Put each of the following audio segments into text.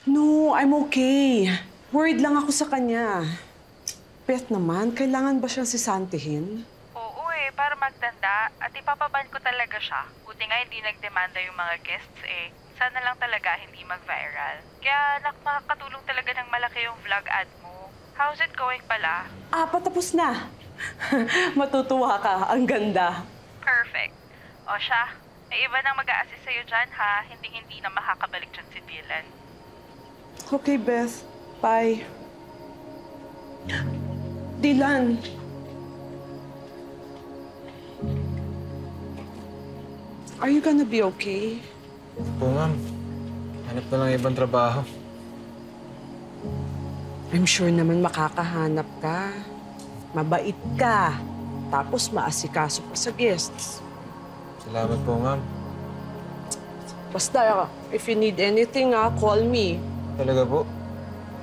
No, I'm okay. Worried lang ako sa kanya. Beth naman, kailangan ba siyang sisantihin? Oo para magtanda at ipapaban ko talaga siya. Buti nga hindi nagdemanda yung mga guests Sana lang talaga hindi mag-viral. Kaya makakatulong talaga ng malaki yung vlog ad mo. How's it going pala? Patapos na. Matutuwa ka. Ang ganda. Perfect. O siya, may iba nang mag-a-assist sa'yo dyan ha. Hindi na makakabalik dyan si Dylan. Okay, Beth. Bye. Dylan. Are you gonna be okay? Po, ma'am. Hanap na lang ibang trabaho. I'm sure naman makakahanap ka. Mabait ka. Tapos maasikaso pa sa guests. Salamat po, ma'am. Basta, if you need anything, call me. Talaga po?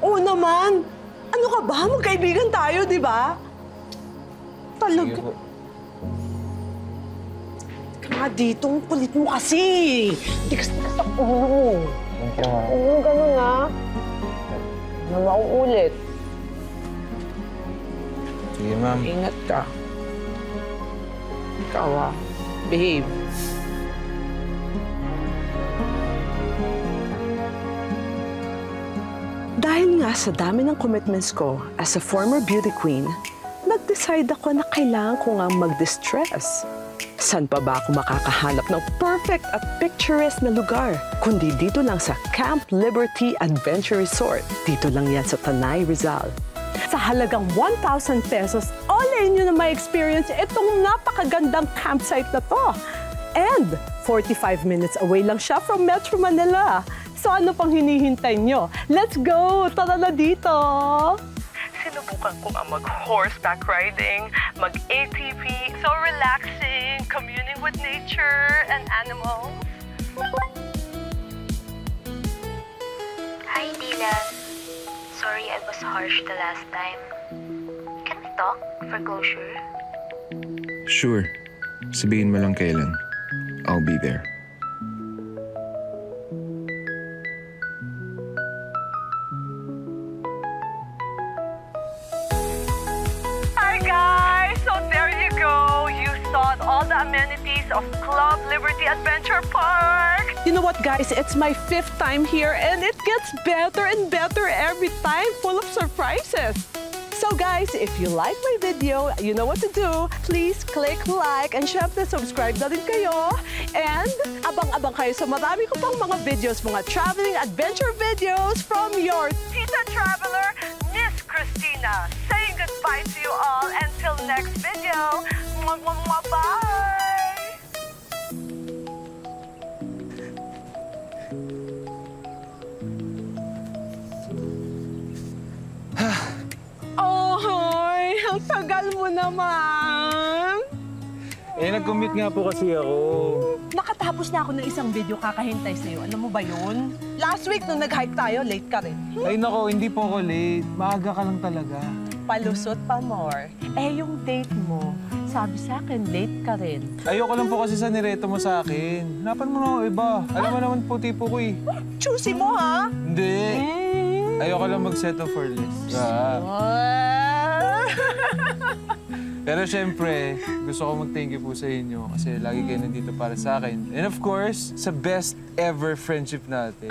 Oo naman! Ano ka ba? Magkaibigan tayo, di ba? Talaga. Sige po. Ka dito, ang kulit mo kasi. Tikas-tikas ang ulo mo. Thank you, ma'am. Oo, ganun nga. Na mauulit. Sige, ma'am. Ingat ka. Ikaw, behave. Dahil nga sa dami ng commitments ko as a former beauty queen, nag-decide ako na kailangan ko nga mag-distress. Saan pa ba ako makakahanap ng perfect at picturesque na lugar? Kundi dito lang sa Camp Liberty Adventure Resort. Dito lang yan sa Tanay, Rizal. Sa halagang 1,000 pesos, all in nyo na may experience itong napakagandang campsite na to. And 45 minutes away lang siya from Metro Manila. So ano pang hinihintay nyo? Let's go! Tara na dito! Sinubukan ko nga mag-horseback riding, mag-ATV, so relaxing, communing with nature and animals. Hi, Dylan. Sorry I was harsh the last time. Can we talk for closure? Sure. Sabihin mo lang kailan. I'll be there. Hi guys! So there you go. You saw all the amenities of Club Liberty Adventure Park. You know what, guys? It's my 5th time here, and it gets better and better every time, full of surprises. So guys, if you like my video, you know what to do. Please click like and syempre subscribe na rin kayo. And abang-abang kayo sa marami ko pang mga videos, mga traveling adventure videos from your Tita Traveler, Miss Christina. Saying goodbye to you all until next video. Bye! Oh, hi! Ang tagal mo naman! Nag-commute nga po kasi ako. Nakatapos na ako ng isang video kakahintay sa'yo. Alam mo ba yun? Last week, nung nag-hike tayo, late ka rin. Ay, nako, hindi po ako late. Maaga ka lang talaga. Palusot pa more. Yung date mo, sabi sa akin, late ka rin. Ayoko lang po kasi sa nireto mo sa akin. Hanapan mo na ako iba. Alam mo naman po tipo ko eh. Choosy mo, ha? Hindi. Ayoko lang mag-settle for less. Pero syempre, gusto ko mag-thank you po sa inyo kasi lagi kayo nandito para sa akin. And of course, sa best ever friendship natin.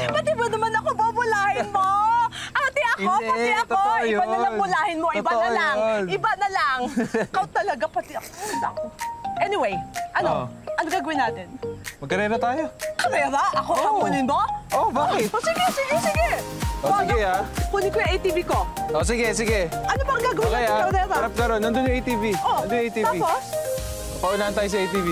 Pati ba naman ako bubulahin mo? Ate ako, Hindi, pati ako. totoo Iba na lang yun. bulahin mo, iba Totoo na lang. yun. Iba na lang. Ikaw talaga, pati ako. Anyway, ano? Ano gagawin natin? Magkarera tayo. Karera? Ako hamunin mo? Oh, bakit? Sige, sige, sige. Sige Kunin ko yung ATV ko. Sige, sige. Ano bang gagawin Okay natin, Karera? harap ka ron. Nandun yung ATV. Nandun yung ATV. Tapos? Paunahan tayo sa ATV.